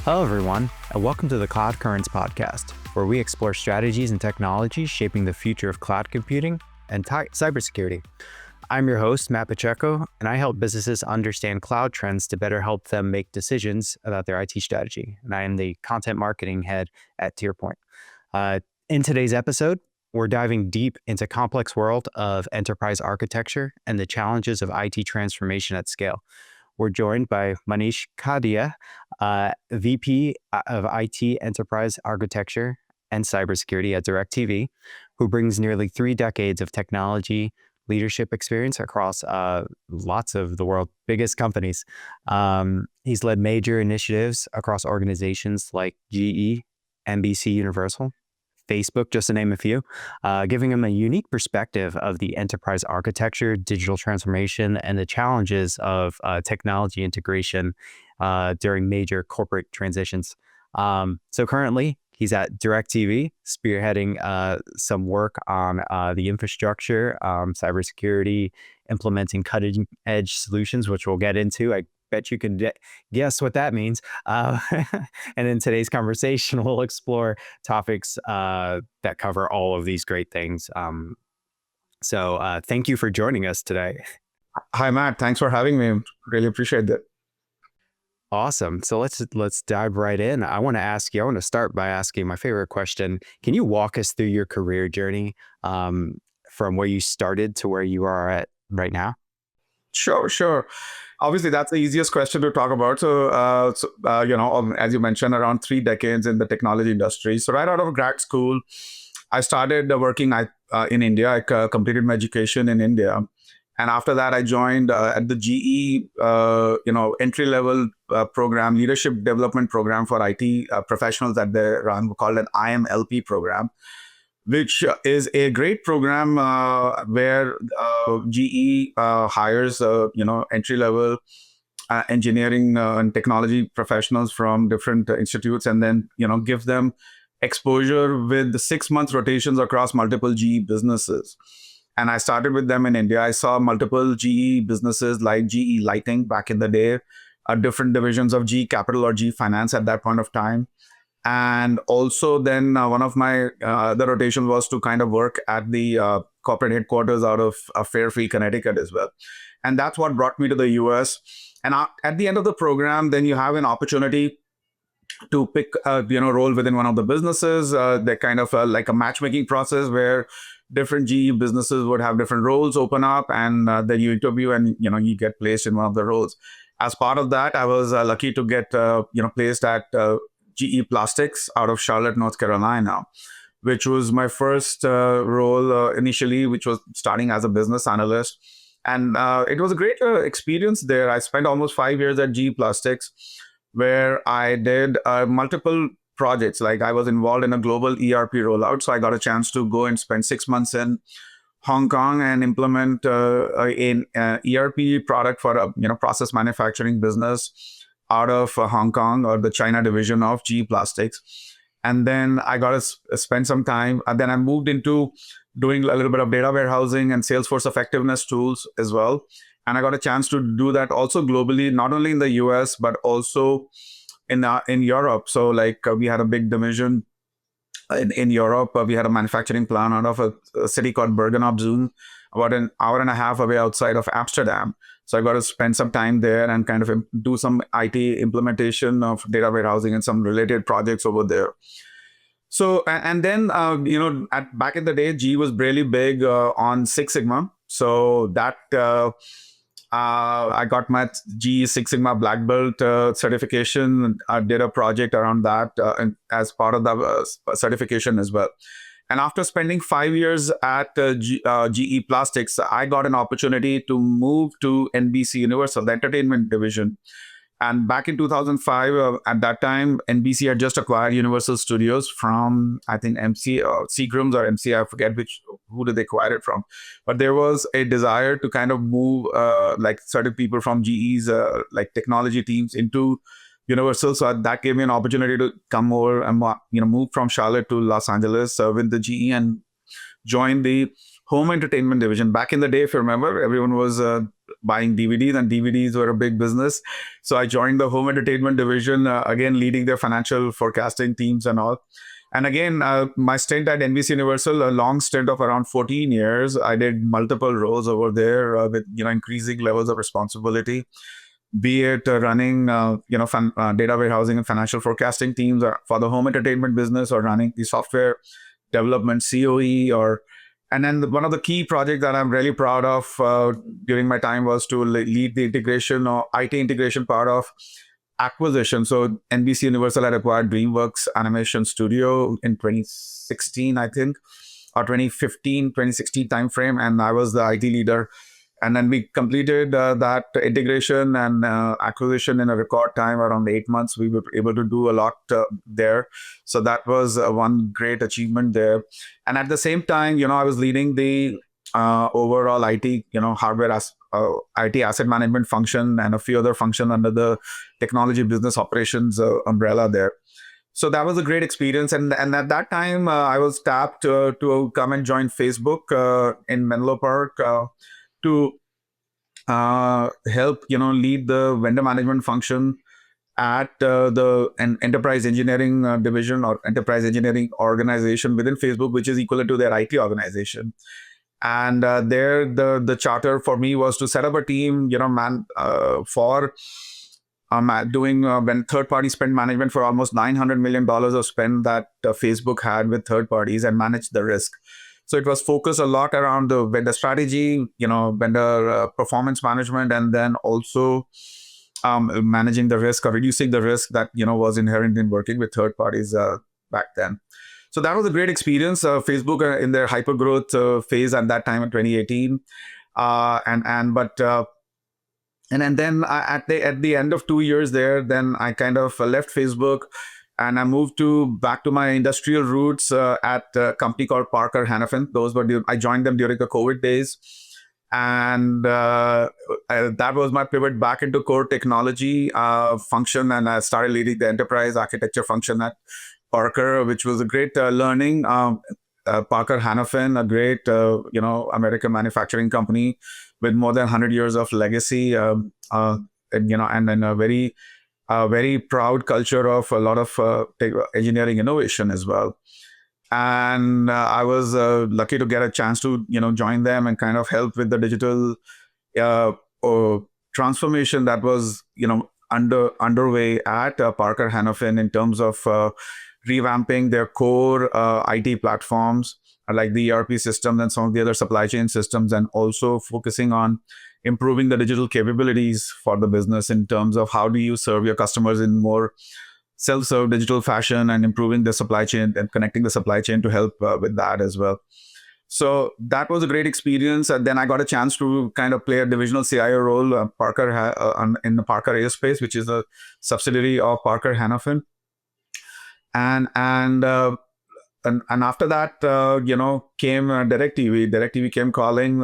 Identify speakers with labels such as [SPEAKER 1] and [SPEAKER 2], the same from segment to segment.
[SPEAKER 1] Hello, everyone, and welcome to the Cloud Currents podcast, where we explore strategies and technologies shaping the future of cloud computing and cybersecurity. I'm your host, Matt Pacheco, and I help businesses understand cloud trends to better help them make decisions about their IT strategy. And I am the content marketing head at TierPoint. In today's episode, we're diving deep into complex world of enterprise architecture and the challenges of IT transformation at scale. We're joined by Manish, Khadiya, VP of IT Enterprise Architecture and Cybersecurity at DirecTV, who brings nearly 3 decades of technology leadership experience across lots of the world's biggest companies. He's led major initiatives across organizations like GE, NBC Universal, Facebook, just to name a few, giving him a unique perspective of the enterprise architecture, digital transformation, and the challenges of technology integration during major corporate transitions. So currently, he's at DirecTV, spearheading some work on the infrastructure, cybersecurity, implementing cutting-edge solutions, which we'll get into. I bet you can guess what that means. And in today's conversation, we'll explore topics that cover all of these great things. So thank you for joining us today.
[SPEAKER 2] Hi, Matt. Thanks for having me. Really appreciate that.
[SPEAKER 1] Awesome. So let's dive right in. I want to start by asking my favorite question. Can you walk us through your career journey from where you started to where you are at right now?
[SPEAKER 2] Sure. Obviously, that's the easiest question to talk about. So, as you mentioned, around 3 decades in the technology industry. So right out of grad school, I started working in India. I completed my education in India. And after that, I joined at the GE, entry-level program, leadership development program for IT professionals that they run, called an IMLP program, which is a great program where GE hires, entry-level engineering and technology professionals from different institutes, and then, give them exposure with the 6-month rotations across multiple GE businesses. And I started with them in India. I saw multiple GE businesses like GE Lighting back in the day, different divisions of GE Capital or GE Finance at that point of time. And also then one of my other rotations was to kind of work at the corporate headquarters out of Fairfield, Connecticut as well. And that's what brought me to the US. And at the end of the program, then you have an opportunity to pick a role within one of the businesses. They're kind of like a matchmaking process where different GE businesses would have different roles open up, and then you interview and you get placed in one of the roles. As part of that, I was lucky to get placed at GE Plastics out of Charlotte, North Carolina, which was my first role initially, which was starting as a business analyst. And it was a great experience there. I spent almost 5 years at GE Plastics, where I did multiple projects. Like I was involved in a global ERP rollout. So I got a chance to go and spend 6 months in Hong Kong and implement an ERP product for a process manufacturing business out of Hong Kong, or the China division of GE Plastics. And then I got to spend some time. And then I moved into doing a little bit of data warehousing and Salesforce effectiveness tools as well. And I got a chance to do that also globally, not only in the US, but also in Europe. So we had a big division in Europe. We had a manufacturing plant out of a city called Bergen-op-Zoom, about an hour and a half away outside of Amsterdam. So I got to spend some time there and kind of do some IT implementation of data warehousing and some related projects over there. So, and then, back in the day, GE was really big on Six Sigma. So that I got my GE Six Sigma Black Belt certification. I did a project around that and as part of the certification as well. And after spending 5 years at GE Plastics, I got an opportunity to move to NBC Universal, the entertainment division. And back in 2005, at that time, NBC had just acquired Universal Studios from, I think, Seagram's or MC, I forget who did they acquire it from. But there was a desire to kind of move certain people from GE's technology teams into Universal. So that gave me an opportunity to come over and move from Charlotte to Los Angeles with the GE and join the home entertainment division. Back in the day, if you remember, everyone was buying DVDs, and DVDs were a big business. So I joined the home entertainment division, again leading their financial forecasting teams and all. And again, my stint at NBC Universal, a long stint of around 14 years. I did multiple roles over there with increasing levels of responsibility, be it running data warehousing and financial forecasting teams for the home entertainment business, or running the software development COE. Or and then one of the key projects that I'm really proud of during my time was to lead the integration or IT integration part of acquisition. So NBC Universal had acquired DreamWorks Animation Studio in 2016, I think, or 2015, 2016 timeframe, and I was the IT leader. And then we completed that integration and acquisition in a record time, around 8 months. We were able to do a lot there. So that was one great achievement there. And at the same time, I was leading the overall IT, hardware IT asset management function, and a few other functions under the technology business operations umbrella there. So that was a great experience. And at that time, I was tapped to come and join Facebook in Menlo Park to help, lead the vendor management function at the enterprise engineering division or enterprise engineering organization within Facebook, which is equivalent to their IT organization. And there, the charter for me was to set up a team, for doing when third-party spend management for almost $900 million of spend that Facebook had with third parties, and manage the risk. So it was focused a lot around the vendor strategy, vendor performance management, and then also managing the risk or reducing the risk that was inherent in working with third parties back then. So that was a great experience. Facebook in their hypergrowth phase at that time in 2018, and then at the end of 2 years there, then I kind of left Facebook, and I moved back to my industrial roots at a company called Parker Hannifin. I joined them during the COVID days. And that was my pivot back into core technology function. And I started leading the enterprise architecture function at Parker, which was a great learning. Parker Hannifin, a great, American manufacturing company with more than 100 years of legacy, and a very proud culture of a lot of engineering innovation as well. And I was lucky to get a chance to join them and kind of help with the digital transformation that was underway at Parker Hannifin, in terms of revamping their core IT platforms like the ERP systems and some of the other supply chain systems, and also focusing on improving the digital capabilities for the business in terms of how do you serve your customers in more self-serve digital fashion, and improving the supply chain and connecting the supply chain to help with that as well. So that was a great experience. And then I got a chance to kind of play a divisional CIO role in the Parker Aerospace, which is a subsidiary of Parker Hannifin. And after that, came DirecTV. DirecTV came calling.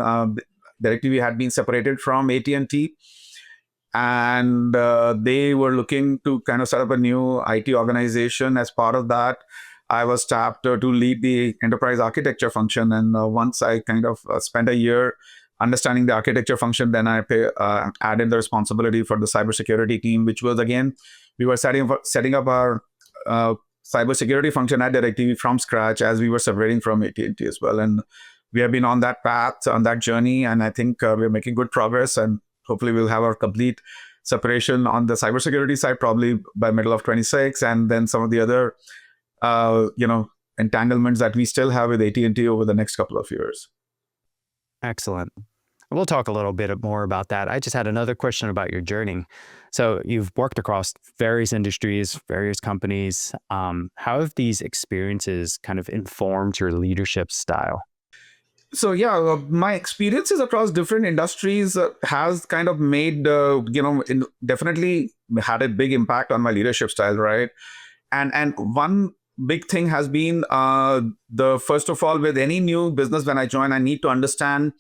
[SPEAKER 2] DirecTV had been separated from AT&T. And they were looking to kind of set up a new IT organization. As part of that, I was tapped to lead the enterprise architecture function. And once I kind of spent a year understanding the architecture function, then I added the responsibility for the cybersecurity team, which was, again, we were setting up our cybersecurity function at DirecTV from scratch as we were separating from AT&T as well. And we have been on that path, on that journey, and I think we're making good progress. And hopefully we'll have our complete separation on the cybersecurity side probably by middle of 26, and then some of the other, entanglements that we still have with AT&T over the next couple of years.
[SPEAKER 1] Excellent. We'll talk a little bit more about that. I just had another question about your journey. So you've worked across various industries, various companies. How have these experiences kind of informed your leadership style?
[SPEAKER 2] So yeah, my experiences across different industries has kind of made, definitely had a big impact on my leadership style, right? And one big thing has been first of all, with any new business when I join, I need to understand.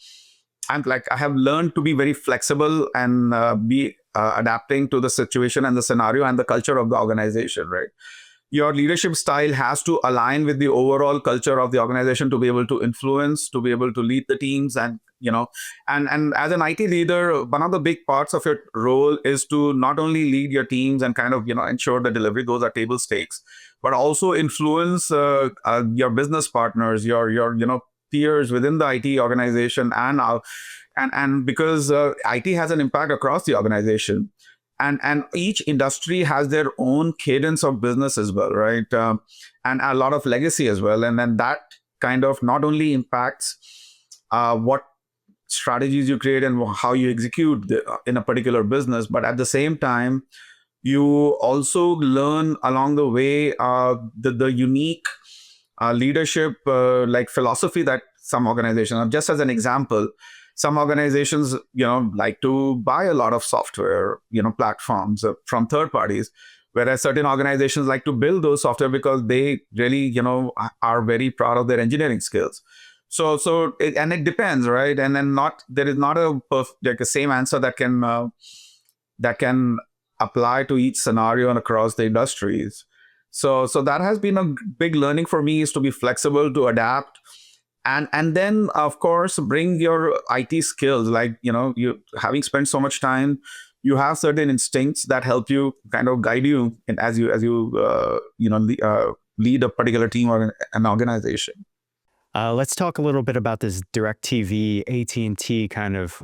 [SPEAKER 2] I have learned to be very flexible and be adapting to the situation and the scenario and the culture of the organization, right? Your leadership style has to align with the overall culture of the organization to be able to influence, to be able to lead the teams, and And as an IT leader, one of the big parts of your role is to not only lead your teams and kind of ensure the delivery, those are table stakes, but also influence your business partners, your peers within the IT organization, and because IT has an impact across the organization, and each industry has their own cadence of business as well, right? And a lot of legacy as well, and then that kind of not only impacts what strategies you create and how you execute in a particular business, but at the same time you also learn along the way the unique leadership like philosophy that some organizations, just as an example, some organizations like to buy a lot of software platforms from third parties, whereas certain organizations like to build those software because they really are very proud of their engineering skills. And it depends, right? And then not there is not like a same answer that can apply to each scenario and across the industries. So that has been a big learning for me, is to be flexible, to adapt, and then of course bring your IT skills. Like you having spent so much time, you have certain instincts that help you kind of guide you and as you lead a particular team or an organization.
[SPEAKER 1] Let's talk a little bit about this DirecTV AT&T kind of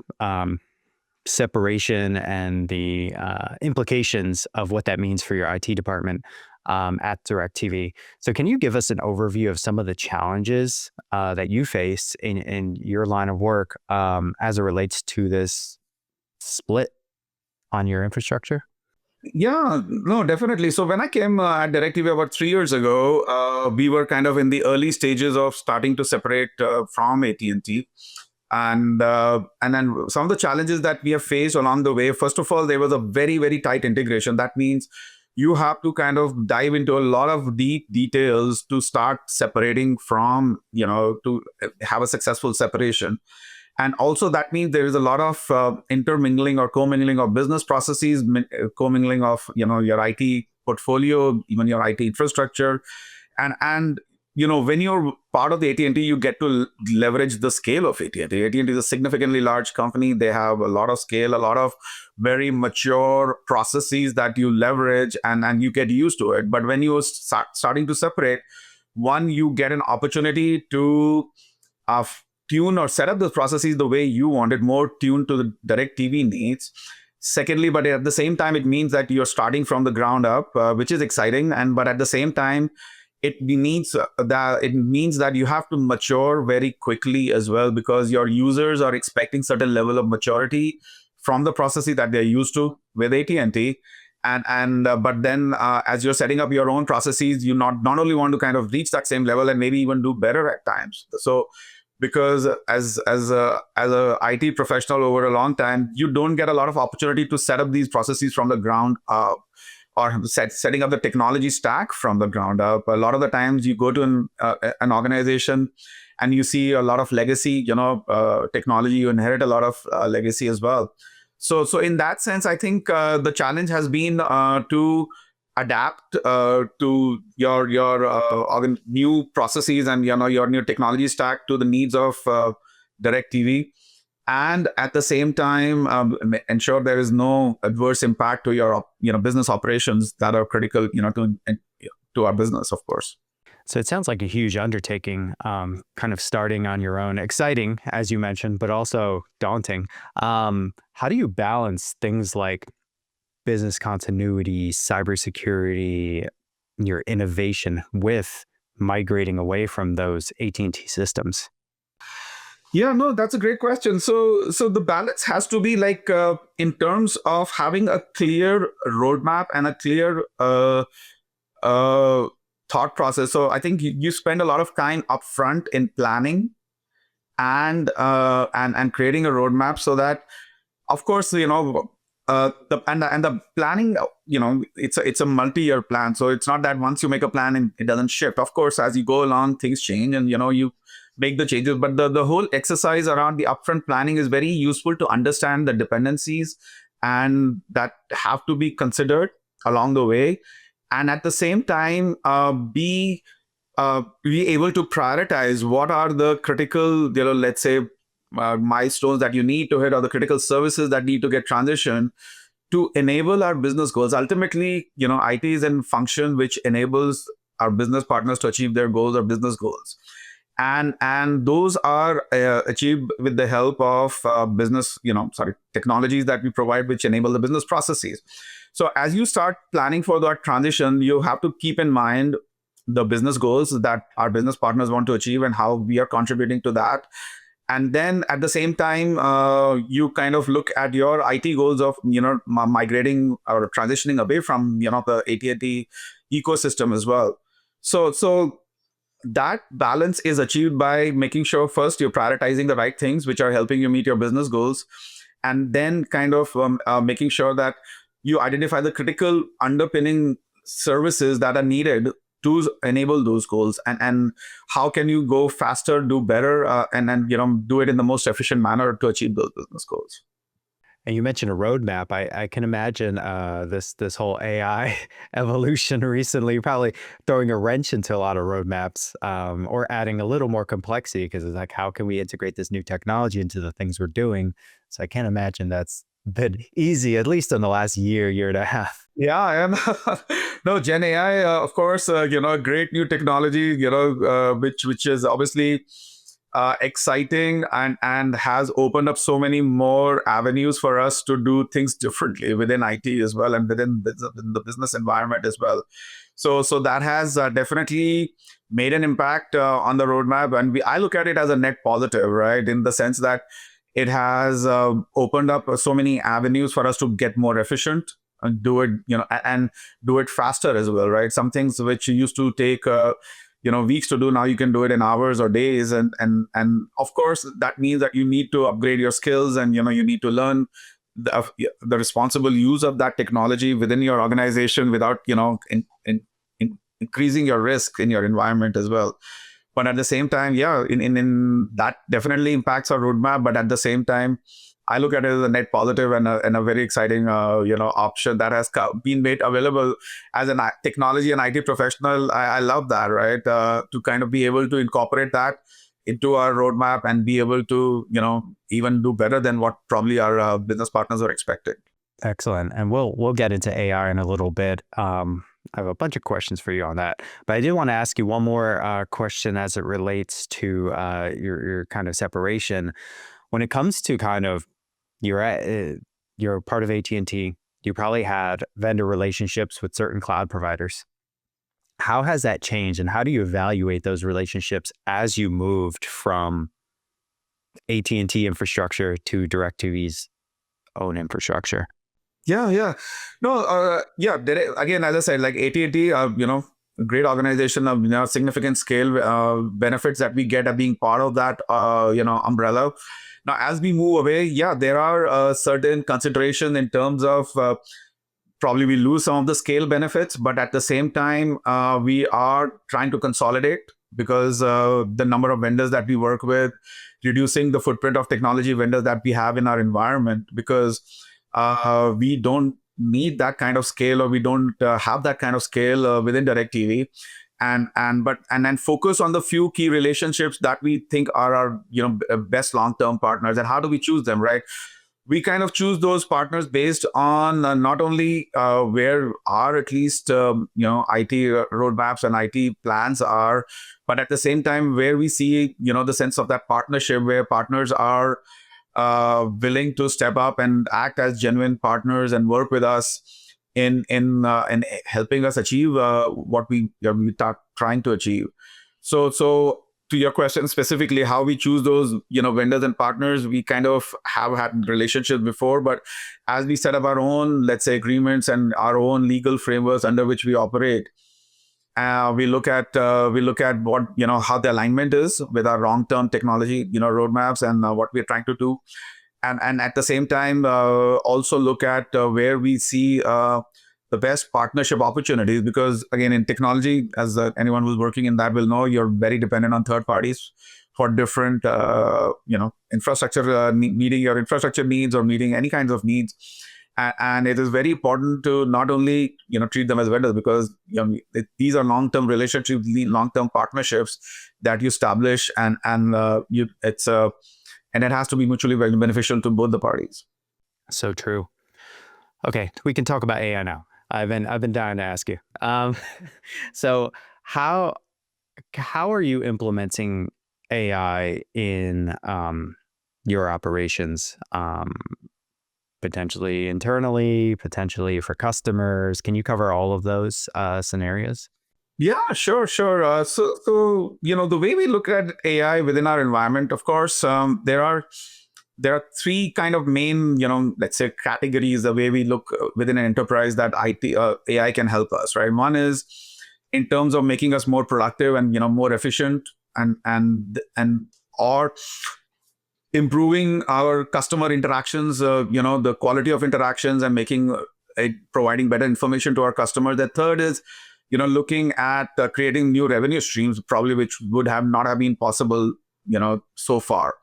[SPEAKER 1] separation and the implications of what that means for your IT department at DirecTV. So can you give us an overview of some of the challenges that you face in your line of work as it relates to this split on your infrastructure?
[SPEAKER 2] Yeah, no, definitely. So when I came at DirecTV about 3 years ago, we were kind of in the early stages of starting to separate from AT&T. And then some of the challenges that we have faced along the way, first of all, there was a very, very tight integration. That means you have to kind of dive into a lot of deep details to start separating from, to have a successful separation. And also that means there is a lot of intermingling or commingling of business processes, commingling of your IT portfolio, even your IT infrastructure. And when you're part of the AT&T, you get to leverage the scale of AT&T. AT&T is a significantly large company. They have a lot of scale, a lot of very mature processes that you leverage, and you get used to it. But when you starting to separate, one, you get an opportunity to tune or set up the processes the way you want it, more tuned to the DirecTV needs. Secondly, but at the same time, it means that you're starting from the ground up, which is exciting. But at the same time, it means that you have to mature very quickly as well, because your users are expecting certain level of maturity from the processes that they're used to with AT&T. But then as you're setting up your own processes, you not only want to kind of reach that same level and maybe even do better at times. So because as a IT professional over a long time, you don't get a lot of opportunity to set up these processes from the ground up, or setting up the technology stack from the ground up. A lot of the times you go to an organization and you see a lot of legacy, technology. You inherit a lot of legacy as well. So in that sense, I think the challenge has been to adapt to your new processes and your new technology stack to the needs of DirecTV, and at the same time ensure there is no adverse impact to your business operations that are critical to our business, of course.
[SPEAKER 1] So it sounds like a huge undertaking, kind of starting on your own. Exciting, as you mentioned, but also daunting. How do you balance things like business continuity, cybersecurity, your innovation with migrating away from those AT&T systems?
[SPEAKER 2] Yeah, no, that's a great question. So the balance has to be like in terms of having a clear roadmap and a clear thought process. So I think you spend a lot of time upfront in planning and creating a roadmap, so that, of course, the planning, it's a multi-year plan. So it's not that once you make a plan and it doesn't shift. Of course, as you go along, things change and you make the changes. But the whole exercise around the upfront planning is very useful to understand the dependencies and that have to be considered along the way, and at the same time be able to prioritize what are the critical, let's say, milestones that you need to hit, or the critical services that need to get transitioned to enable our business goals. Ultimately, IT is a function which enables our business partners to achieve their goals or business goals, and those are achieved with the help of technologies that we provide, which enable the business processes. So as you start planning for that transition, you have to keep in mind the business goals that our business partners want to achieve and how we are contributing to that. And then at the same time, you kind of look at your IT goals of migrating or transitioning away from the AT&T ecosystem as well. So that balance is achieved by making sure first you're prioritizing the right things which are helping you meet your business goals, and then kind of making sure that you identify the critical underpinning services that are needed to enable those goals, and how can you go faster, do better, and then do it in the most efficient manner to achieve those business goals.
[SPEAKER 1] And you mentioned a roadmap. I can imagine this whole AI evolution recently probably throwing a wrench into a lot of roadmaps, or adding a little more complexity, because it's like, how can we integrate this new technology into the things we're doing? So I can't imagine that's been easy, at least in the last year and a half.
[SPEAKER 2] Yeah, and no, Gen AI, of course, a great new technology, which is obviously exciting, and has opened up so many more avenues for us to do things differently within IT as well, and within the business environment as well. So that has definitely made an impact on the roadmap, and I look at it as a net positive, right? In the sense that it has opened up so many avenues for us to get more efficient and do it, and do it faster as well, right? Some things which used to take weeks to do, now you can do it in hours or days, and of course that means that you need to upgrade your skills, and you need to learn the responsible use of that technology within your organization without increasing your risk in your environment as well. But at the same time, yeah, in that definitely impacts our roadmap. But at the same time, I look at it as a net positive, and a very exciting option that has been made available as a technology and IT professional. I love that, right? To kind of be able to incorporate that into our roadmap and be able to even do better than what probably our business partners are expecting.
[SPEAKER 1] Excellent. And we'll get into AI in a little bit. I have a bunch of questions for you on that, but I did want to ask you one more question as it relates to your kind of separation. When it comes to kind of you're part of AT&T, you probably had vendor relationships with certain cloud providers. How has that changed, and how do you evaluate those relationships as you moved from AT&T infrastructure to DirecTV's own infrastructure?
[SPEAKER 2] Yeah. No, yeah. Again, as I said, like AT&T, a great organization of significant scale benefits that we get at being part of that umbrella. Now, as we move away, yeah, there are certain considerations in terms of probably we lose some of the scale benefits, but at the same time, we are trying to consolidate, because the number of vendors that we work with, reducing the footprint of technology vendors that we have in our environment, because we don't need that kind of scale, or we don't have that kind of scale within DirecTV, and then focus on the few key relationships that we think are our best long-term partners. And how do we choose them, right? We kind of choose those partners based on not only where our at least IT roadmaps and IT plans are, but at the same time where we see the sense of that partnership, where partners are willing to step up and act as genuine partners and work with us in helping us achieve what we are trying to achieve. So to your question specifically, how we choose those vendors and partners, we kind of have had relationships before, but as we set up our own, let's say, agreements and our own legal frameworks under which we operate, we look at what how the alignment is with our long-term technology roadmaps, and what we're trying to do, and at the same time also look at where we see the best partnership opportunities, because again, in technology, as anyone who's working in that will know, you're very dependent on third parties for different infrastructure, meeting your infrastructure needs or meeting any kinds of needs. And it is very important to not only treat them as vendors, because these are long-term relationships, long-term partnerships that you establish, and it's and it has to be mutually beneficial to both the parties.
[SPEAKER 1] So true. Okay, we can talk about AI now. I've been dying to ask you. So how how are you implementing AI in your operations? Potentially internally, potentially for customers. Can you cover all of those scenarios?
[SPEAKER 2] Yeah, sure. So the way we look at AI within our environment, of course, there are three kind of main, let's say categories. The way we look within an enterprise that AI can help us, right? One is in terms of making us more productive and more efficient, and or improving our customer interactions, the quality of interactions, and making it providing better information to our customer. The third is looking at creating new revenue streams, probably which would have not have been possible so far.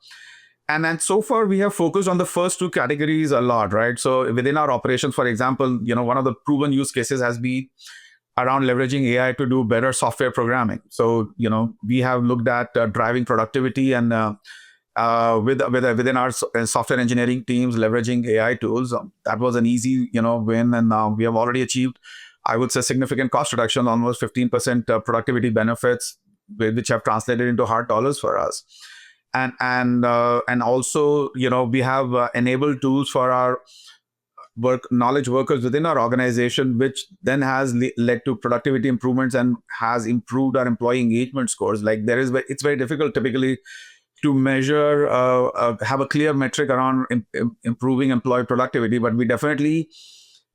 [SPEAKER 2] And then so far we have focused on the first two categories a lot, right? So within our operations, for example, one of the proven use cases has been around leveraging AI to do better software programming. So we have looked at driving productivity and within our software engineering teams, leveraging AI tools. That was an easy win, and we have already achieved, I would say, significant cost reduction, almost 15% productivity benefits, which have translated into hard dollars for us. And also we have enabled tools for our knowledge workers within our organization, which then has led to productivity improvements and has improved our employee engagement scores. Like it's very difficult typically to measure, have a clear metric around improving employee productivity, but we definitely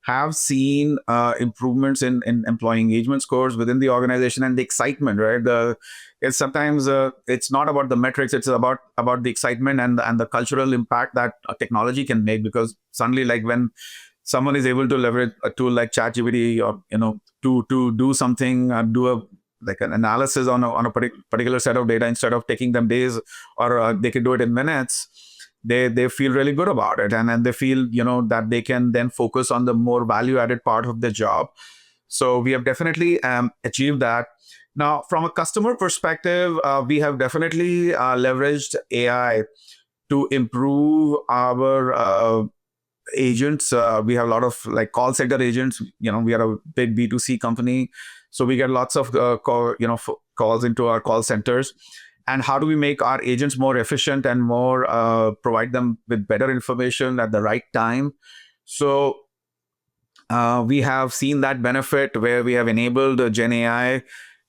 [SPEAKER 2] have seen improvements in employee engagement scores within the organization, and the excitement, right? It's sometimes it's not about the metrics, it's about the excitement and the cultural impact that a technology can make, because suddenly, like when someone is able to leverage a tool like ChatGPT, or to do something, do a like an analysis on a particular set of data, instead of taking them days, or they can do it in minutes, they feel really good about it, and they feel that they can then focus on the more value added part of the job. So we have definitely achieved that. Now, from a customer perspective, we have definitely leveraged AI to improve our agents. We have a lot of like call center agents. We are a big B2C company, so we get lots of calls into our call centers. And how do we make our agents more efficient and more provide them with better information at the right time? So we have seen that benefit where we have enabled Gen AI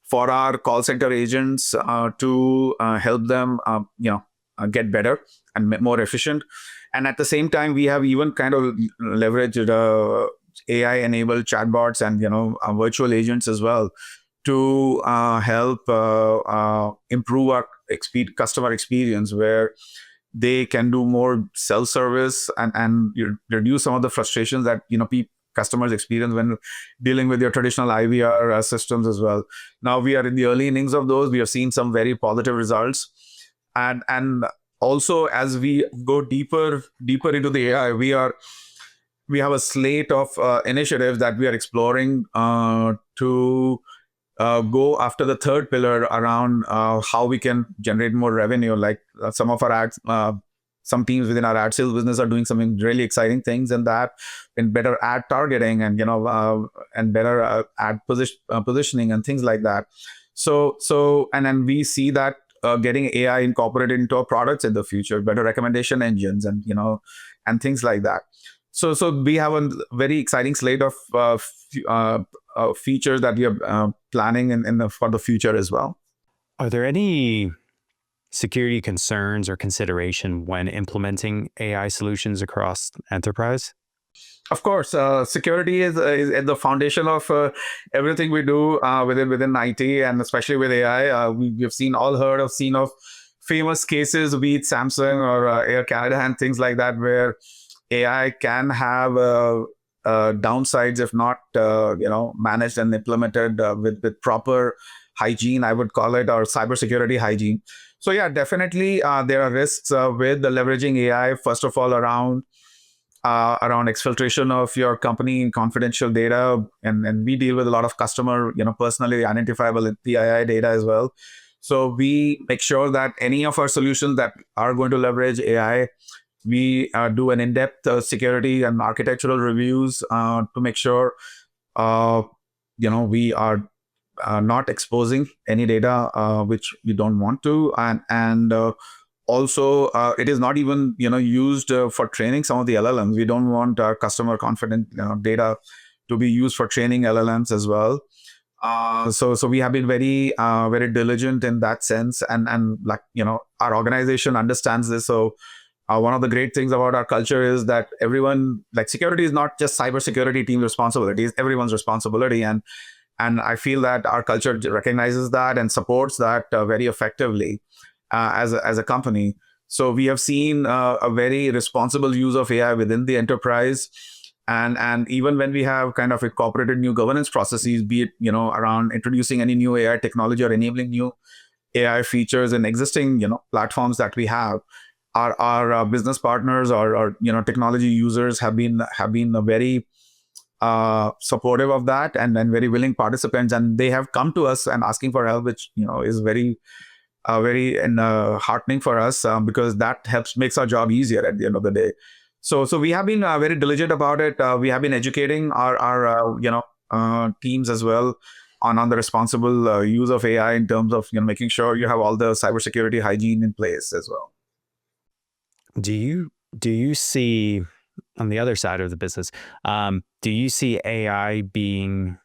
[SPEAKER 2] for our call center agents to help them get better and more efficient. And at the same time, we have even kind of leveraged AI enabled chatbots and virtual agents as well to help improve our customer experience, where they can do more self-service and reduce some of the frustrations that customers experience when dealing with your traditional IVR systems as well. Now we are in the early innings of those. We have seen some very positive results, and also as we go deeper into the AI, we have a slate of initiatives that we are exploring to go after the third pillar around how we can generate more revenue. Like some of our ads, some teams within our ad sales business are doing some really exciting things in that, in better ad targeting and and better ad positioning and things like that. So and then we see that getting AI incorporated into our products in the future, better recommendation engines, and and things like that. So we have a very exciting slate of features that we are planning for the future as well.
[SPEAKER 1] Are there any security concerns or consideration when implementing AI solutions across enterprise?
[SPEAKER 2] Of course, security is at the foundation of everything we do within IT, and especially with AI. We've seen of famous cases, be it Samsung or Air Canada and things like that, where AI can have downsides if not managed and implemented with proper hygiene, I would call it, or cybersecurity hygiene. So yeah, definitely there are risks with the leveraging AI. First of all, around exfiltration of your company confidential data, and we deal with a lot of customer personally identifiable PII data as well. So we make sure that any of our solutions that are going to leverage AI, we do an in-depth security and architectural reviews to make sure uh, we are not exposing any data which we don't want to, and also it is not even used for training some of the LLMs. We don't want our customer confident data to be used for training LLMs as well. So we have been very diligent in that sense, and like our organization understands this. So one of the great things about our culture is that everyone, like, security is not just cybersecurity team responsibility; it's everyone's responsibility, and I feel that our culture recognizes that and supports that very effectively as a company. So we have seen a very responsible use of AI within the enterprise, and even when we have kind of incorporated new governance processes, be it around introducing any new AI technology or enabling new AI features in existing platforms that we have, our business partners or technology users have been a very supportive of that, and very willing participants, and they have come to us and asking for help, which is very heartening for us, because that helps makes our job easier at the end of the day. So we have been very diligent about it. We have been educating our teams as well on the responsible use of AI in terms of making sure you have all the cybersecurity hygiene in place as well.
[SPEAKER 1] Do you see on the other side of the business, do you see AI being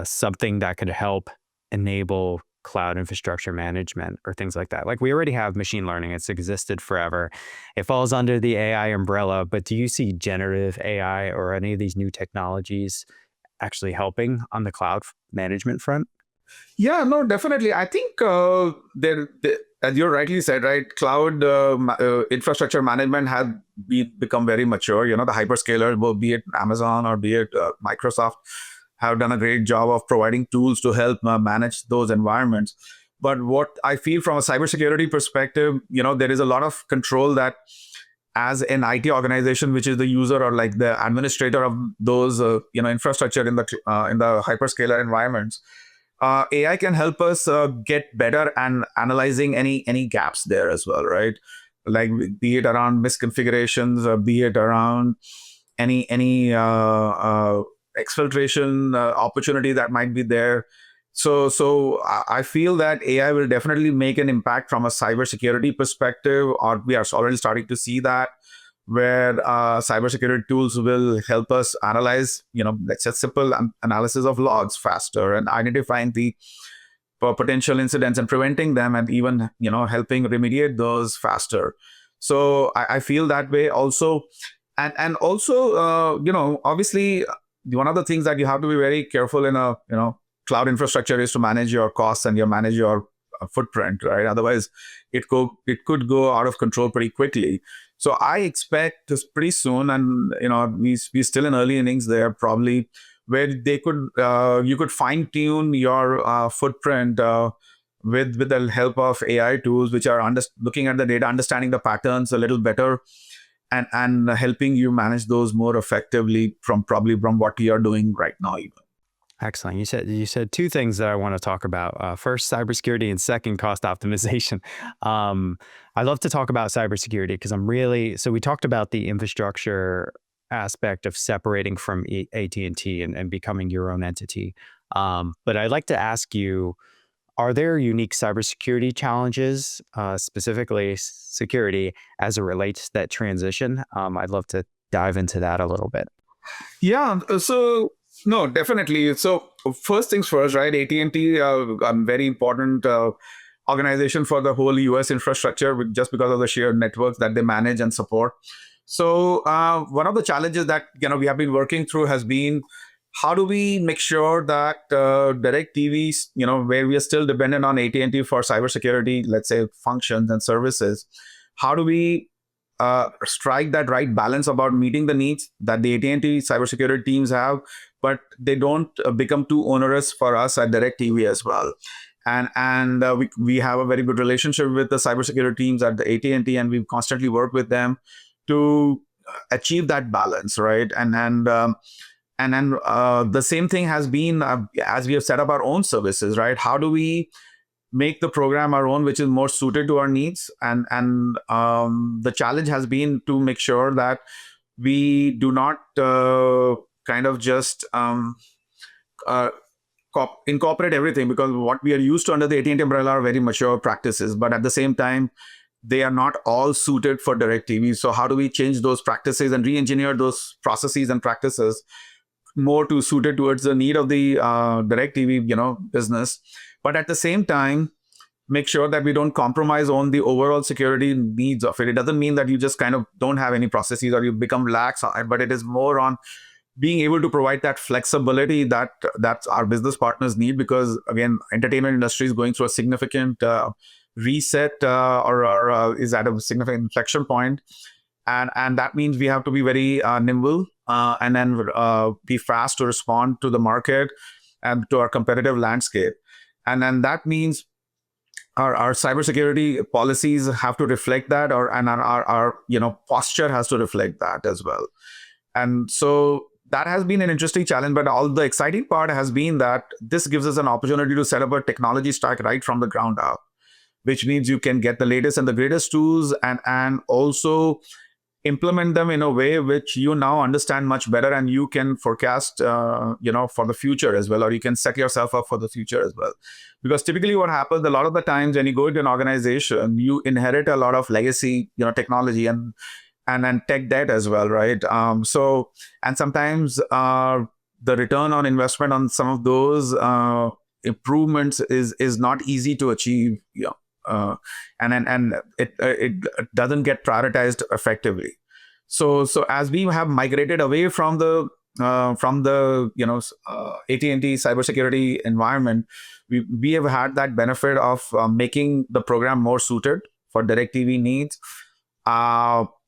[SPEAKER 1] something that could help enable cloud infrastructure management or things like that? Like, we already have machine learning, it's existed forever. It falls under the AI umbrella, but do you see generative AI or any of these new technologies actually helping on the cloud management front?
[SPEAKER 2] Yeah, no, definitely. I think as you rightly said, right, cloud infrastructure management has become very mature. The hyperscalers, be it Amazon or be it Microsoft, have done a great job of providing tools to help manage those environments. But what I feel from a cybersecurity perspective, there is a lot of control that, as an IT organization, which is the user or like the administrator of those infrastructure in the hyperscaler environments, AI can help us get better and analyzing any gaps there as well, right? Like, be it around misconfigurations, or be it around any exfiltration opportunity that might be there. So I feel that AI will definitely make an impact from a cybersecurity perspective, or we are already starting to see that, where cybersecurity tools will help us analyze, let's say, simple analysis of logs faster, and identifying the potential incidents and preventing them, and even helping remediate those faster. So I feel that way also, and also obviously one of the things that you have to be very careful in a cloud infrastructure is to manage your costs and manage your footprint, right? Otherwise, it could go out of control pretty quickly. So I expect this pretty soon, and we still in early innings there, probably, where you could fine tune your footprint with the help of AI tools, which are looking at the data, understanding the patterns a little better, and helping you manage those more effectively from what you are doing right now even.
[SPEAKER 1] Excellent. You said two things that I want to talk about. First, cybersecurity, and second, cost optimization. Um, I love to talk about cybersecurity because so we talked about the infrastructure aspect of separating from AT&T and becoming your own entity. But I'd like to ask you, are there unique cybersecurity challenges, specifically security, as it relates to that transition? I'd love to dive into that a little bit.
[SPEAKER 2] Yeah, so no, definitely. So first things first, right? AT&T, very important organization for the whole US infrastructure, just because of the sheer networks that they manage and support. So one of the challenges that we have been working through has been, how do we make sure that DirecTV, where we are still dependent on AT&T for cybersecurity, let's say, functions and services, how do we strike that right balance about meeting the needs that the AT&T cybersecurity teams have, but they don't become too onerous for us at DirecTV as well. And we have a very good relationship with the cybersecurity teams at the AT&T, and we constantly work with them to achieve that balance, right? And then the same thing has been as we have set up our own services, right? How do we make the program our own, which is more suited to our needs. And the challenge has been to make sure that we do not kind of just uh, incorporate everything, because what we are used to under the AT&T umbrella are very mature practices, but at the same time, they are not all suited for DirecTV. So how do we change those practices and re-engineer those processes and practices more to suited towards the need of the DirecTV, business, but at the same time, make sure that we don't compromise on the overall security needs of it. It doesn't mean that you just kind of don't have any processes or you become lax on it, but it is more on being able to provide that flexibility that our business partners need, because again, entertainment industry is going through a significant reset, or is at a significant inflection point, and that means we have to be very nimble, and then be fast to respond to the market and to our competitive landscape. And then that means our cybersecurity policies have to reflect that, and our posture has to reflect that as well. And so that has been an interesting challenge, but all the exciting part has been that this gives us an opportunity to set up a technology stack right from the ground up, which means you can get the latest and the greatest tools, and also implement them in a way which you now understand much better, and you can forecast for the future as well, or you can set yourself up for the future as well. Because typically what happens a lot of the times when you go into an organization, you inherit a lot of legacy technology and tech debt as well, right? So, and sometimes the return on investment on some of those improvements is not easy to achieve, and it doesn't get prioritized effectively. So as we have migrated away from the AT&T cybersecurity environment, we have had that benefit of making the program more suited for DirecTV needs,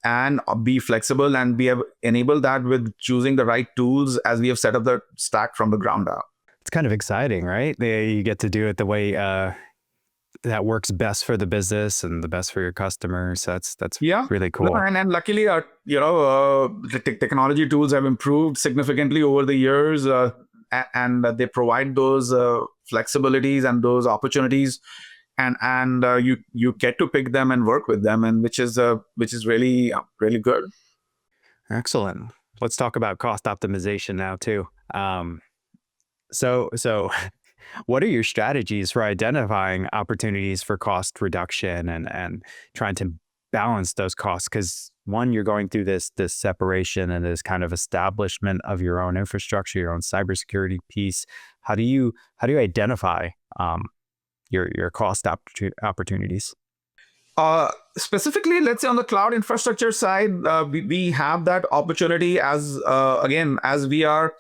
[SPEAKER 2] and be flexible, and we have enabled that with choosing the right tools as we have set up the stack from the ground up.
[SPEAKER 1] It's kind of exciting, right? You get to do it the way that works best for the business and the best for your customers. That's really cool.
[SPEAKER 2] And luckily, the technology tools have improved significantly over the years, and they provide those flexibilities and those opportunities, and you get to pick them and work with them, and which is really really good.
[SPEAKER 1] Excellent. Let's talk about cost optimization now too. So what are your strategies for identifying opportunities for cost reduction and trying to balance those costs? Because one, you're going through this separation and this kind of establishment of your own infrastructure, your own cybersecurity piece. How do you identify your cost opportunities?
[SPEAKER 2] Specifically, let's say on the cloud infrastructure side, we have that opportunity as we are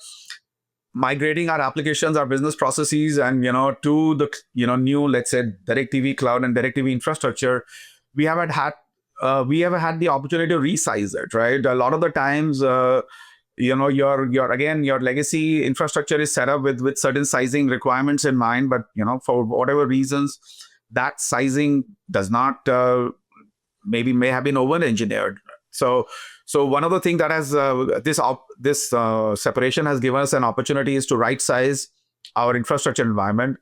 [SPEAKER 2] migrating our applications, our business processes, and to the new, let's say, DirecTV cloud and DirecTV infrastructure. We have had the opportunity to resize it, right? A lot of the times, your legacy infrastructure is set up with certain sizing requirements in mind, but for whatever reasons, that sizing does not may have been over engineered. So one of the things that has this separation has given us an opportunity is to right size our infrastructure environment,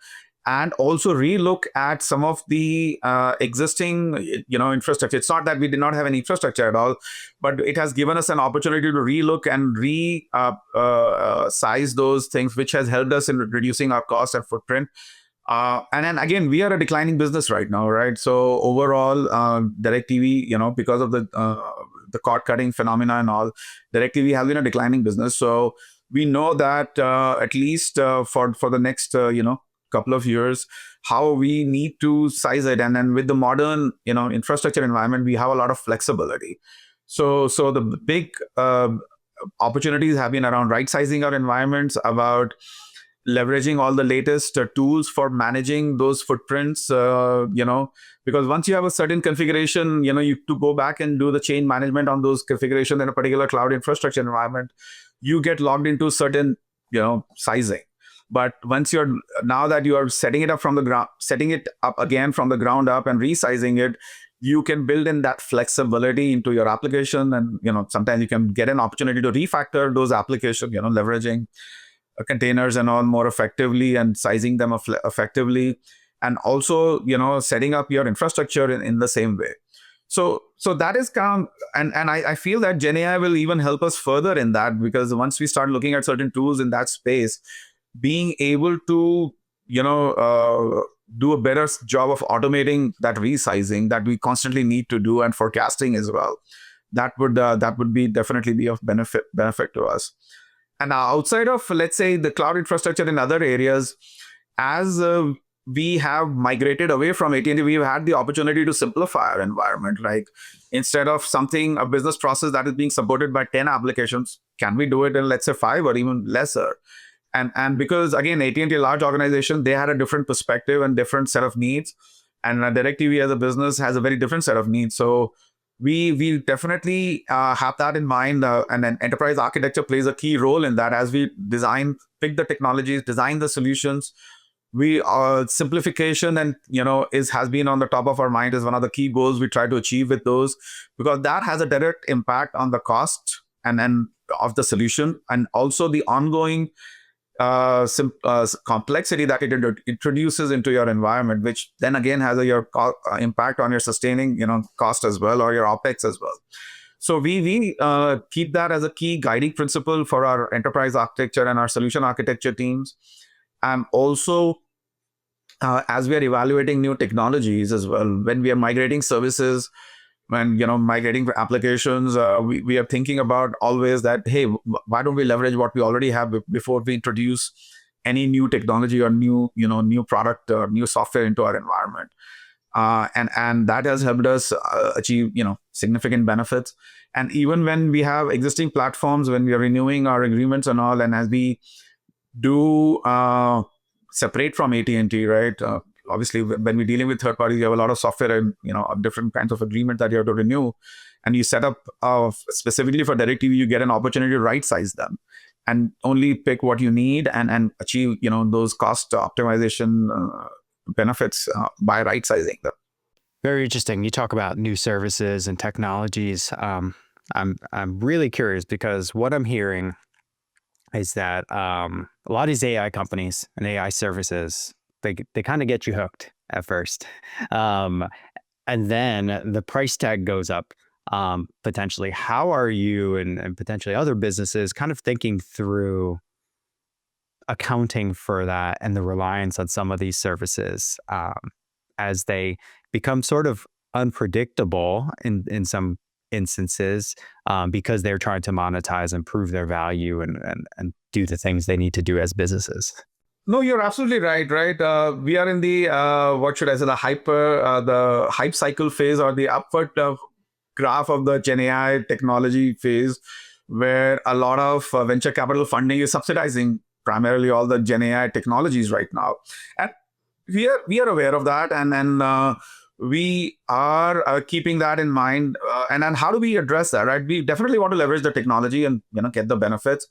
[SPEAKER 2] and also relook at some of the existing infrastructure. It's not that we did not have any infrastructure at all, but it has given us an opportunity to relook and size those things, which has helped us in reducing our cost and footprint. And then again, we are a declining business right now, right? So overall, DirecTV, because of the cord cutting phenomena and all, DirecTV has been a declining business. So we know that at least for the next couple of years, how we need to size it. And then with the modern infrastructure environment, we have a lot of flexibility. So the big opportunities have been around right sizing our environments, about leveraging all the latest tools for managing those footprints, because once you have a certain configuration, you to go back and do the change management on those configurations in a particular cloud infrastructure environment, you get logged into certain, sizing. But now that you are setting it up again from the ground up and resizing it, you can build in that flexibility into your application. And, sometimes you can get an opportunity to refactor those applications, leveraging containers and all more effectively and sizing them effectively. and also, setting up your infrastructure in the same way. So that is kind of, and I feel that Gen AI will even help us further in that, because once we start looking at certain tools in that space, being able to, do a better job of automating that resizing that we constantly need to do, and forecasting as well, that would be definitely be of benefit to us. And outside of, let's say, the cloud infrastructure in other areas, as we have migrated away from AT&T, we've had the opportunity to simplify our environment. Like, instead of a business process that is being supported by 10 applications, can we do it in, let's say, 5 or even lesser? And because, again, AT&T, a large organization, they had a different perspective and different set of needs. And DirecTV as a business has a very different set of needs. So we definitely have that in mind, and then enterprise architecture plays a key role in that. As we pick the technologies, design the solutions, we simplification, and has been on the top of our mind, is one of the key goals we try to achieve with those, because that has a direct impact on the cost and of the solution, and also the ongoing complexity that it introduces into your environment, which then again has your impact on your sustaining cost as well, or your OpEx as well. So we keep that as a key guiding principle for our enterprise architecture and our solution architecture teams. And also, as we are evaluating new technologies as well, when we are migrating services, when migrating applications, we are thinking about always that, hey, why don't we leverage what we already have before we introduce any new technology or new product or new software into our environment. And that has helped us achieve significant benefits. And even when we have existing platforms, when we are renewing our agreements and all, and as we do separate from AT&T, right? Obviously, when we're dealing with third parties, you have a lot of software and different kinds of agreement that you have to renew, and you set up specifically for DirecTV, you get an opportunity to right size them and only pick what you need and achieve those cost optimization benefits by right sizing them.
[SPEAKER 1] Very interesting. You talk about new services and technologies. I'm really curious, because what I'm hearing is that a lot of these AI companies and AI services, they kind of get you hooked at first. And then the price tag goes up, potentially. How are you and potentially other businesses kind of thinking through accounting for that and the reliance on some of these services as they become sort of unpredictable in some instances, because they're trying to monetize and prove their value and do the things they need to do as businesses?
[SPEAKER 2] No, you're absolutely right. We are in the what should I say, the hype cycle phase, or the upward graph of the Gen AI technology phase, where a lot of venture capital funding is subsidizing primarily all the Gen AI technologies right now, and we are aware of that, and we are keeping that in mind. And then how do we address that? Right, we definitely want to leverage the technology and get the benefits.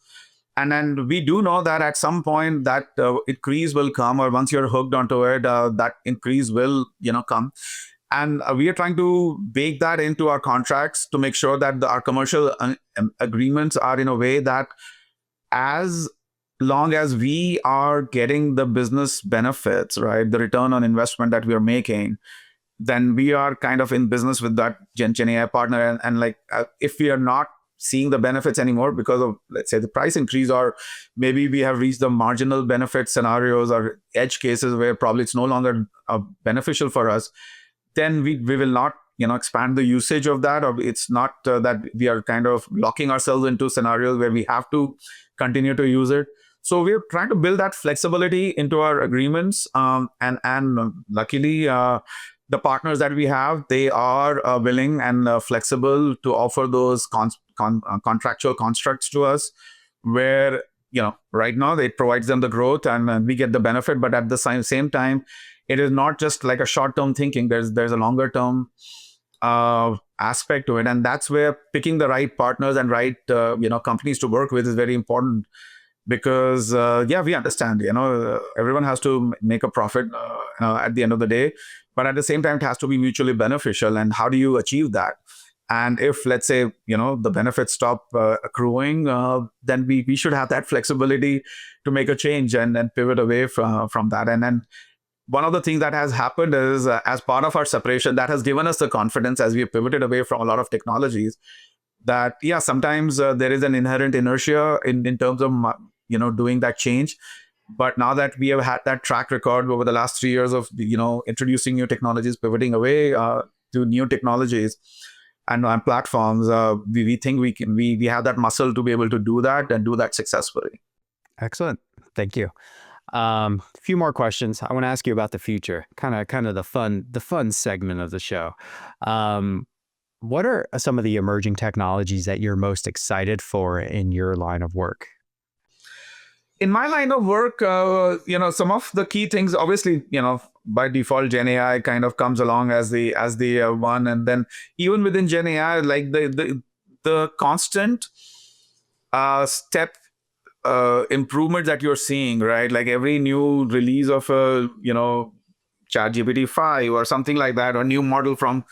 [SPEAKER 2] And then we do know that at some point that increase will come, or once you're hooked onto it, that increase will come. And we are trying to bake that into our contracts to make sure that our commercial agreements are in a way that, as long as we are getting the business benefits, right, the return on investment that we are making, then we are kind of in business with that Gen AI partner. And like, if we are not seeing the benefits anymore because of, let's say, the price increase, or maybe we have reached the marginal benefit scenarios or edge cases where probably it's no longer beneficial for us, then we will not expand the usage of that, or it's not that we are kind of locking ourselves into scenarios where we have to continue to use it. So we're trying to build that flexibility into our agreements, and luckily the partners that we have, they are willing and flexible to offer those contractual constructs to us, where right now it provides them the growth and we get the benefit, but at the same time, it is not just like a short-term thinking. There's a longer-term aspect to it, and that's where picking the right partners and right companies to work with is very important. Because we understand everyone has to make a profit at the end of the day, but at the same time it has to be mutually beneficial. And how do you achieve that? And if, let's say, the benefits stop accruing, then we should have that flexibility to make a change and pivot away from that. And then one of the things that has happened is as part of our separation, that has given us the confidence as we pivoted away from a lot of technologies that, yeah, sometimes there is an inherent inertia in terms of, doing that change. But now that we have had that track record over the last 3 years of, introducing new technologies, pivoting away to new technologies and platforms, we think we have that muscle to be able to do that and do that successfully.
[SPEAKER 1] Excellent. Thank you. A few more questions. I want to ask you about the future, kind of the fun segment of the show. Um, what are some of the emerging technologies that you're most excited for in your line of work?
[SPEAKER 2] In my line of work, some of the key things, obviously, by default, Gen AI kind of comes along as the one, and then even within Gen AI, like the constant step improvement that you're seeing, right? Like every new release of a, ChatGPT 5 or something like that, or new model from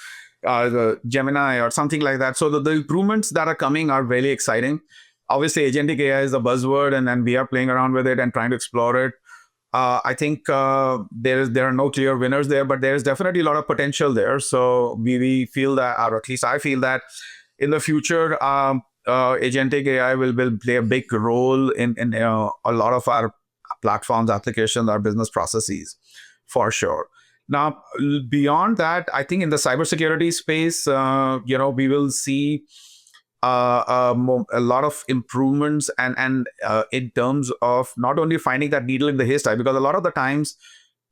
[SPEAKER 2] the Gemini or something like that. So the improvements that are coming are really exciting. Obviously, agentic AI is a buzzword, and we are playing around with it and trying to explore it. I think there are no clear winners there, but there is definitely a lot of potential there. So we feel that, or at least I feel that, in the future, agentic AI will play a big role in a lot of our platforms, applications, our business processes, for sure. Now, beyond that, I think in the cybersecurity space, we will see a lot of improvements and in terms of not only finding that needle in the haystack, because a lot of the times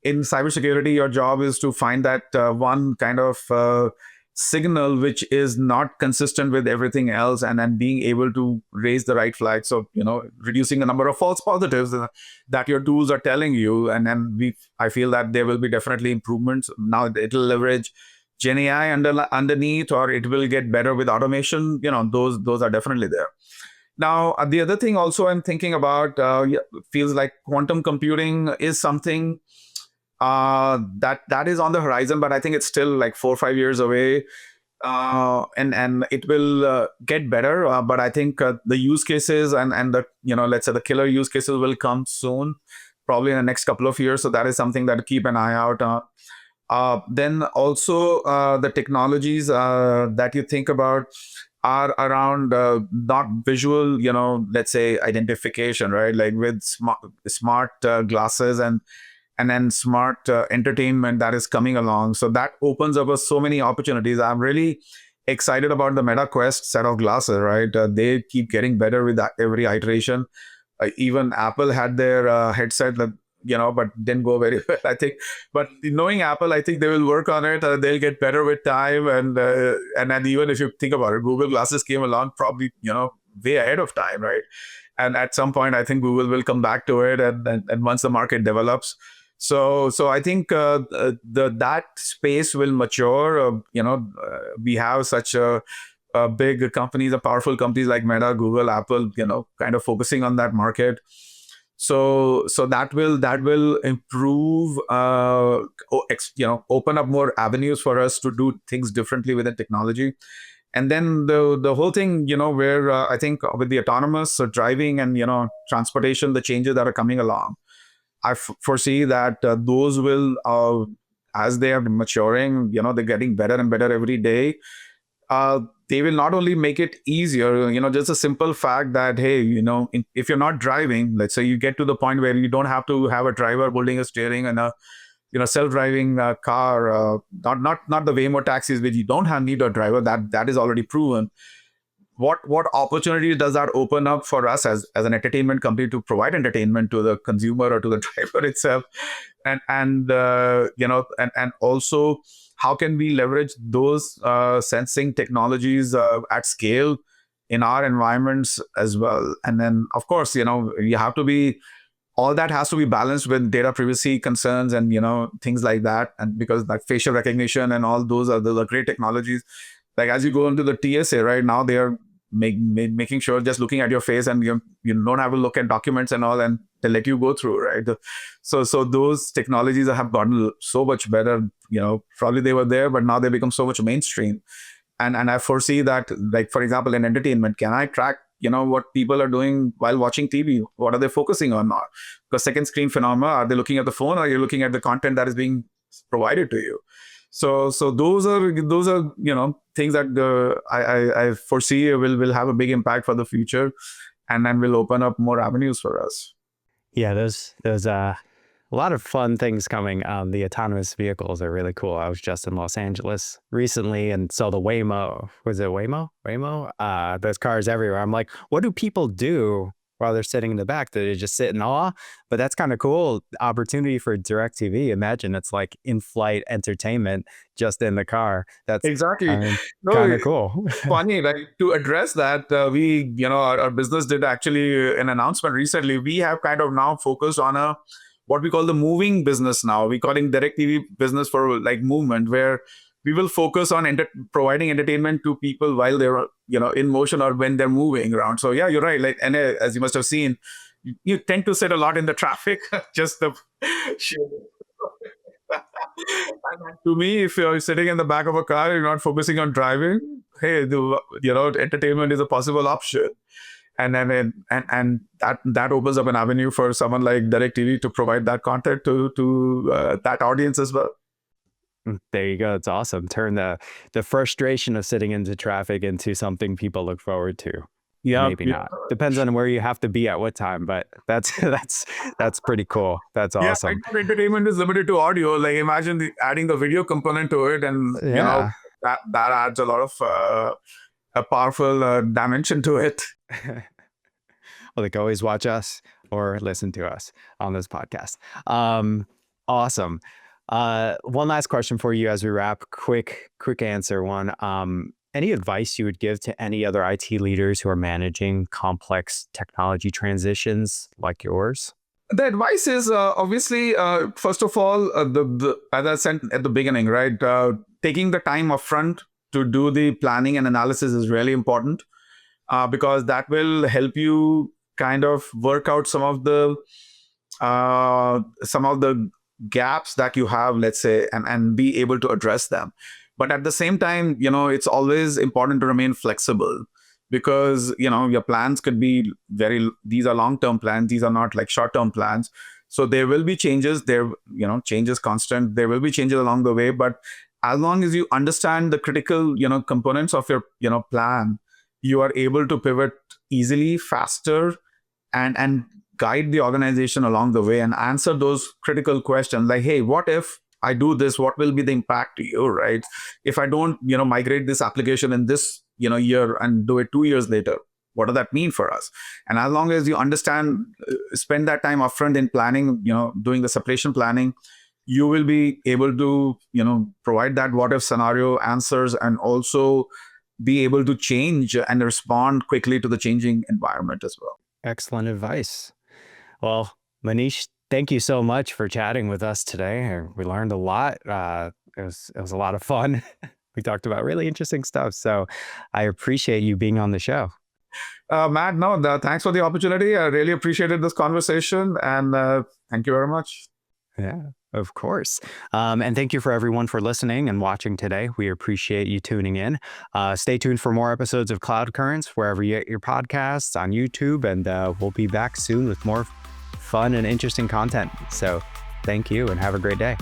[SPEAKER 2] in cybersecurity, your job is to find that one kind of signal which is not consistent with everything else, and then being able to raise the right flag. So, reducing the number of false positives that your tools are telling you. And then I feel that there will be definitely improvements. Now it'll leverage Gen AI underneath, or it will get better with automation. Those are definitely there. Now, the other thing also I'm thinking about, feels like quantum computing is something that is on the horizon, but I think it's still like 4 or 5 years away. And it will get better, but I think the use cases and the, let's say, the killer use cases will come soon, probably in the next couple of years. So that is something that keep an eye out on. Then also the technologies that you think about are around not visual, let's say, identification, right? Like with smart glasses and then smart entertainment that is coming along. So that opens up us so many opportunities. I'm really excited about the Meta Quest set of glasses, right? They keep getting better with every iteration. Even Apple had their headset that, but didn't go very well, I think. But knowing Apple, I think they will work on it. They'll get better with time. And then even if you think about it, Google Glasses came along probably, way ahead of time, right? And at some point, I think Google will come back to it. And once the market develops, so I think that space will mature. We have such a big companies, powerful companies like Meta, Google, Apple, kind of focusing on that market. So that will improve, open up more avenues for us to do things differently within technology. And then the whole thing, where I think with the autonomous driving and transportation, the changes that are coming along, I foresee that those will, as they are maturing, they're getting better and better every day. They will not only make it easier, just a simple fact that, hey, if you're not driving, let's say you get to the point where you don't have to have a driver holding a steering and a self-driving car, not the Waymo taxis, which you don't need a driver. That is already proven. What opportunity does that open up for us as an entertainment company to provide entertainment to the consumer or to the driver itself, and also how can we leverage those sensing technologies at scale in our environments as well? And then, of course, you have to be, all that has to be balanced with data privacy concerns and things like that. And because like facial recognition and all those are the great technologies. Like as you go into the TSA right now, they are making sure just looking at your face, and you don't have to look at documents and all, and they let you go through, right? So those technologies have gotten so much better. Probably they were there, but now they become so much mainstream. And I foresee that, like, for example, in entertainment, can I track what people are doing while watching TV. What are they focusing on now? Because second screen phenomena, are they looking at the phone, or are you looking at the content that is being provided to you? So those are things that I foresee will have a big impact for the future, and then will open up more avenues for us.
[SPEAKER 1] Yeah, those a lot of fun things coming. The autonomous vehicles are really cool. I was just in Los Angeles recently and saw the Waymo. Was it Waymo? Waymo? Those cars everywhere. I'm like, what do people do while they're sitting in the back? Do they just sit in awe? But that's kind of cool. Opportunity for DirecTV. Imagine it's like in-flight entertainment just in the car. That's
[SPEAKER 2] Exactly. No,
[SPEAKER 1] kind of cool.
[SPEAKER 2] funny, like to address that, our business did actually an announcement recently. We have kind of now focused on what we call the moving business now. We're calling DirecTV business for like movement, where we will focus on providing entertainment to people while they're in motion or when they're moving around. So yeah, you're right. Like, and as you must have seen, you tend to sit a lot in the traffic. Just the to me, if you're sitting in the back of a car, you're not focusing on driving. Hey, entertainment is a possible option, and then and that opens up an avenue for someone like DirecTV to provide that content to that audience as well.
[SPEAKER 1] There you go. It's awesome. Turn the frustration of sitting into traffic into something people look forward to.
[SPEAKER 2] Yeah,
[SPEAKER 1] Maybe not. Depends on where you have to be at what time, but that's pretty cool. That's
[SPEAKER 2] yeah.
[SPEAKER 1] awesome.
[SPEAKER 2] Right now, entertainment is limited to audio. Like imagine adding the video component to it, and
[SPEAKER 1] Yeah.
[SPEAKER 2] that adds a lot of a powerful dimension to it.
[SPEAKER 1] Well, they can always watch us or listen to us on this podcast. Awesome. One last question for you as we wrap. Quick answer one. Any advice you would give to any other IT leaders who are managing complex technology transitions like yours?
[SPEAKER 2] The advice is obviously, first of all, as I said at the beginning, right? Taking the time upfront to do the planning and analysis is really important, because that will help you kind of work out some of the gaps that you have, let's say, and be able to address them. But at the same time, it's always important to remain flexible, because your plans could be these are long-term plans, these are not like short-term plans. So there will be changes there, change is constant, there will be changes along the way. But as long as you understand the critical components of your plan, you are able to pivot easily, faster, and guide the organization along the way and answer those critical questions like, hey, what if I do this? What will be the impact to you, right? If I don't migrate this application in this year and do it 2 years later, what does that mean for us? And as long as you understand, spend that time upfront in planning, doing the separation planning, you will be able to provide that what if scenario answers, and also be able to change and respond quickly to the changing environment as well.
[SPEAKER 1] Excellent advice. Well, Manish, thank you so much for chatting with us today. We learned a lot. It was a lot of fun. We talked about really interesting stuff. So I appreciate you being on the show.
[SPEAKER 2] Matt, no, thanks for the opportunity. I really appreciated this conversation, and thank you very much.
[SPEAKER 1] Yeah, of course. And thank you for everyone for listening and watching today. We appreciate you tuning in. Stay tuned for more episodes of Cloud Currents, wherever you get your podcasts, on YouTube, and we'll be back soon with more fun and interesting content. So thank you and have a great day.